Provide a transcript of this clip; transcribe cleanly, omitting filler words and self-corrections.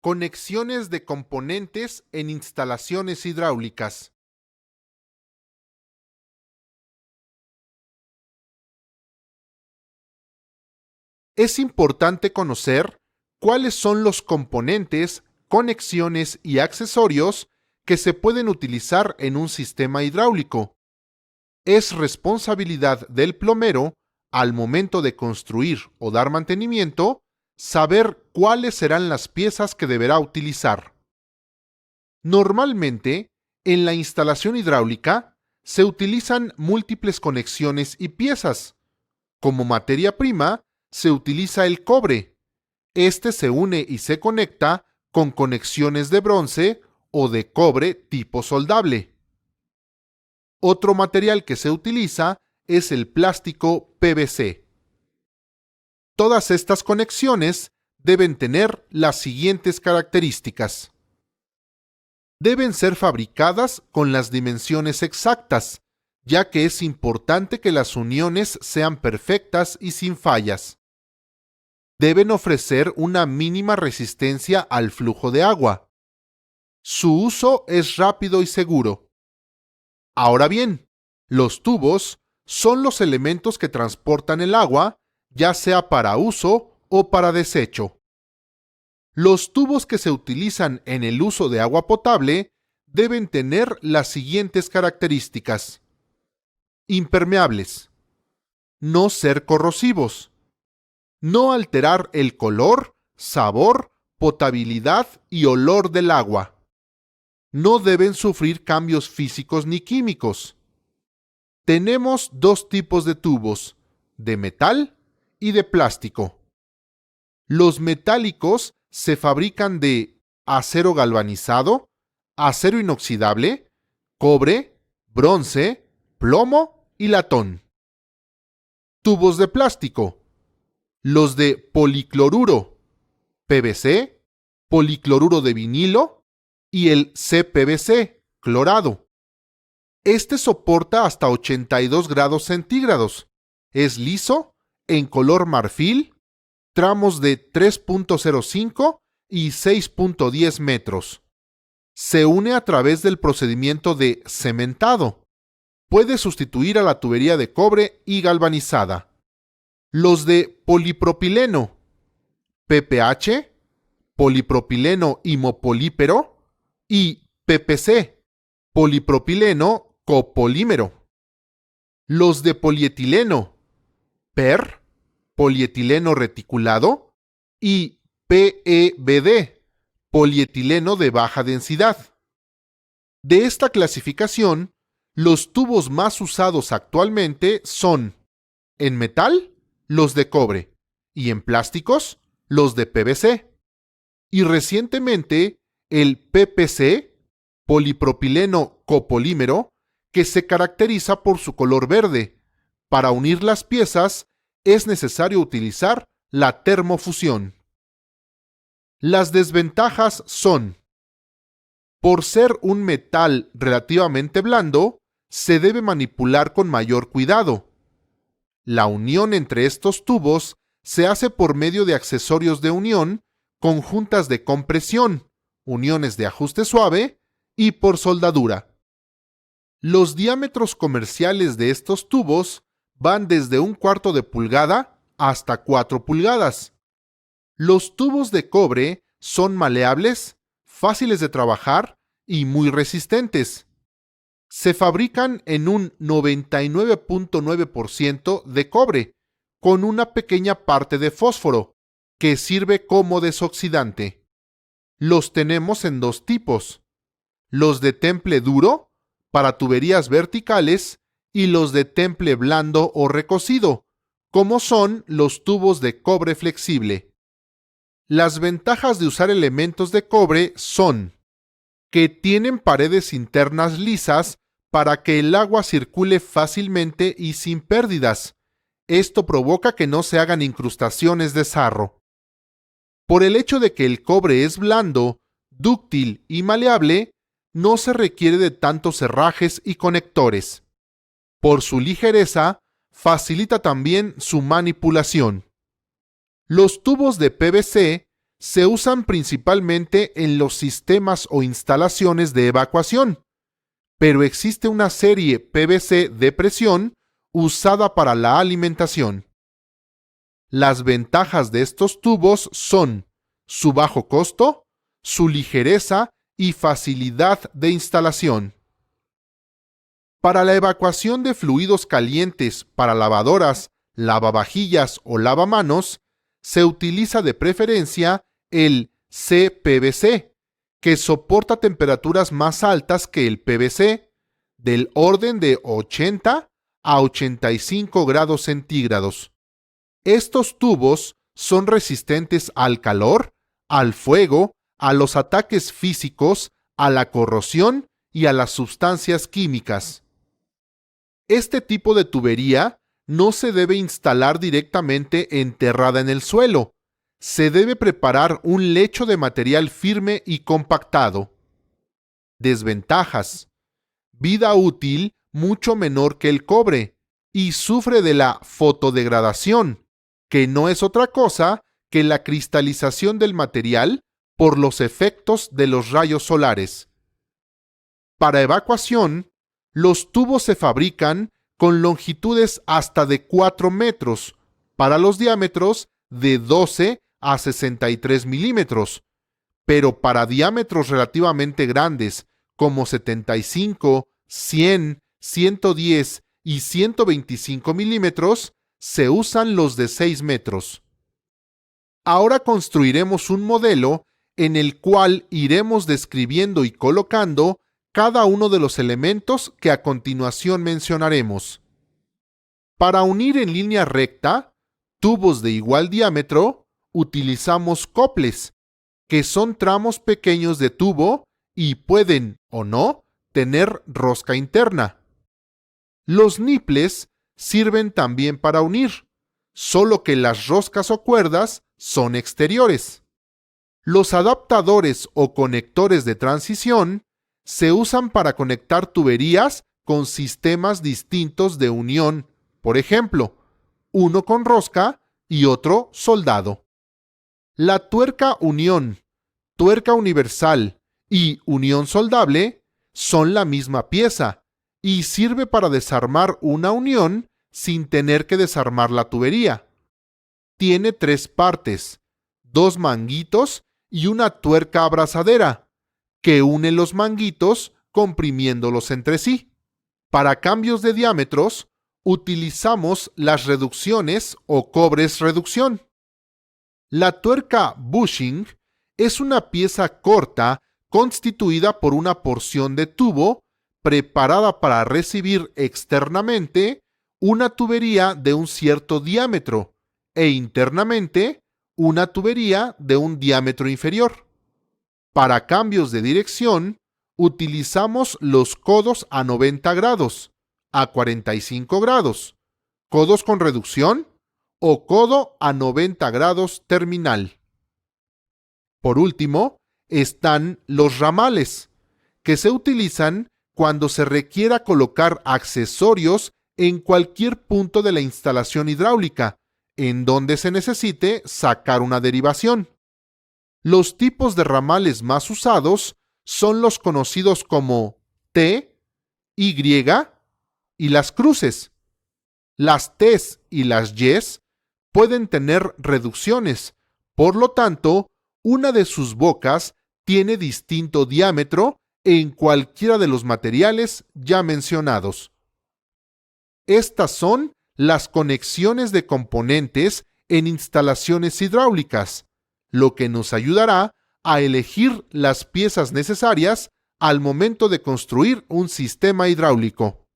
Conexiones de componentes en instalaciones hidráulicas. Es importante conocer cuáles son los componentes, conexiones y accesorios que se pueden utilizar en un sistema hidráulico. Es responsabilidad del plomero, al momento de construir o dar mantenimiento, saber cuáles serán las piezas que deberá utilizar. Normalmente, en la instalación hidráulica, se utilizan múltiples conexiones y piezas. Como materia prima, se utiliza el cobre. Este se une y se conecta con conexiones de bronce o de cobre tipo soldable. Otro material que se utiliza es el plástico PVC. Todas estas conexiones deben tener las siguientes características. Deben ser fabricadas con las dimensiones exactas, ya que es importante que las uniones sean perfectas y sin fallas. Deben ofrecer una mínima resistencia al flujo de agua. Su uso es rápido y seguro. Ahora bien, los tubos son los elementos que transportan el agua, ya sea para uso o para desecho. Los tubos que se utilizan en el uso de agua potable deben tener las siguientes características. Impermeables. No ser corrosivos. No alterar el color, sabor, potabilidad y olor del agua. No deben sufrir cambios físicos ni químicos. Tenemos dos tipos de tubos, de metal y de plástico. Los metálicos se fabrican de acero galvanizado, acero inoxidable, cobre, bronce, plomo y latón. Tubos de plástico. Los de policloruro, PVC, policloruro de vinilo y el CPVC, clorado. Este soporta hasta 82 grados centígrados. Es liso, en color marfil, tramos de 3.05 y 6.10 metros. Se une a través del procedimiento de cementado. Puede sustituir a la tubería de cobre y galvanizada. Los de polipropileno, PPH, polipropileno imopolípero y PPC, polipropileno copolímero. Los de polietileno, PER, polietileno reticulado y PEBD, polietileno de baja densidad. De esta clasificación, los tubos más usados actualmente son, en metal, los de cobre, y en plásticos, los de PVC. Y recientemente, el PPC, polipropileno copolímero, que se caracteriza por su color verde. Para unir las piezas, es necesario utilizar la termofusión. Las desventajas son: por ser un metal relativamente blando, se debe manipular con mayor cuidado. La unión entre estos tubos se hace por medio de accesorios de unión, conjuntas de compresión, uniones de ajuste suave y por soldadura. Los diámetros comerciales de estos tubos van desde 1/4 de pulgada hasta 4 pulgadas. Los tubos de cobre son maleables, fáciles de trabajar y muy resistentes. Se fabrican en un 99.9% de cobre, con una pequeña parte de fósforo, que sirve como desoxidante. Los tenemos en dos tipos: los de temple duro, para tuberías verticales, y los de temple blando o recocido, como son los tubos de cobre flexible. Las ventajas de usar elementos de cobre son que tienen paredes internas lisas para que el agua circule fácilmente y sin pérdidas. Esto provoca que no se hagan incrustaciones de sarro. Por el hecho de que el cobre es blando, dúctil y maleable, no se requiere de tantos herrajes y conectores. Por su ligereza, facilita también su manipulación. Los tubos de PVC se usan principalmente en los sistemas o instalaciones de evacuación, pero existe una serie PVC de presión usada para la alimentación. Las ventajas de estos tubos son su bajo costo, su ligereza y facilidad de instalación. Para la evacuación de fluidos calientes para lavadoras, lavavajillas o lavamanos, se utiliza de preferencia el CPVC, que soporta temperaturas más altas que el PVC, del orden de 80 a 85 grados centígrados. Estos tubos son resistentes al calor, al fuego, a los ataques físicos, a la corrosión y a las sustancias químicas. Este tipo de tubería no se debe instalar directamente enterrada en el suelo. Se debe preparar un lecho de material firme y compactado. Desventajas: vida útil mucho menor que el cobre y sufre de la fotodegradación, que no es otra cosa que la cristalización del material por los efectos de los rayos solares. Para evacuación, los tubos se fabrican con longitudes hasta de 4 metros, para los diámetros de 12 a 63 milímetros, pero para diámetros relativamente grandes como 75, 100, 110 y 125 milímetros, se usan los de 6 metros. Ahora construiremos un modelo en el cual iremos describiendo y colocando cada uno de los elementos que a continuación mencionaremos. Para unir en línea recta tubos de igual diámetro, utilizamos coples, que son tramos pequeños de tubo y pueden, o no, tener rosca interna. Los niples sirven también para unir, solo que las roscas o cuerdas son exteriores. Los adaptadores o conectores de transición se usan para conectar tuberías con sistemas distintos de unión, por ejemplo, uno con rosca y otro soldado. La tuerca unión, tuerca universal y unión soldable son la misma pieza y sirve para desarmar una unión sin tener que desarmar la tubería. Tiene 3 partes, 2 manguitos y una tuerca abrazadera, que une los manguitos comprimiéndolos entre sí. Para cambios de diámetros, utilizamos las reducciones o cobres reducción. La tuerca bushing es una pieza corta constituida por una porción de tubo preparada para recibir externamente una tubería de un cierto diámetro e internamente una tubería de un diámetro inferior. Para cambios de dirección, utilizamos los codos a 90 grados, a 45 grados, codos con reducción o codo a 90 grados terminal. Por último, están los ramales, que se utilizan cuando se requiera colocar accesorios en cualquier punto de la instalación hidráulica, en donde se necesite sacar una derivación. Los tipos de ramales más usados son los conocidos como T, Y y las cruces. Las T's y las Y's pueden tener reducciones, por lo tanto, una de sus bocas tiene distinto diámetro en cualquiera de los materiales ya mencionados. Estas son las conexiones de componentes en instalaciones hidráulicas, lo que nos ayudará a elegir las piezas necesarias al momento de construir un sistema hidráulico.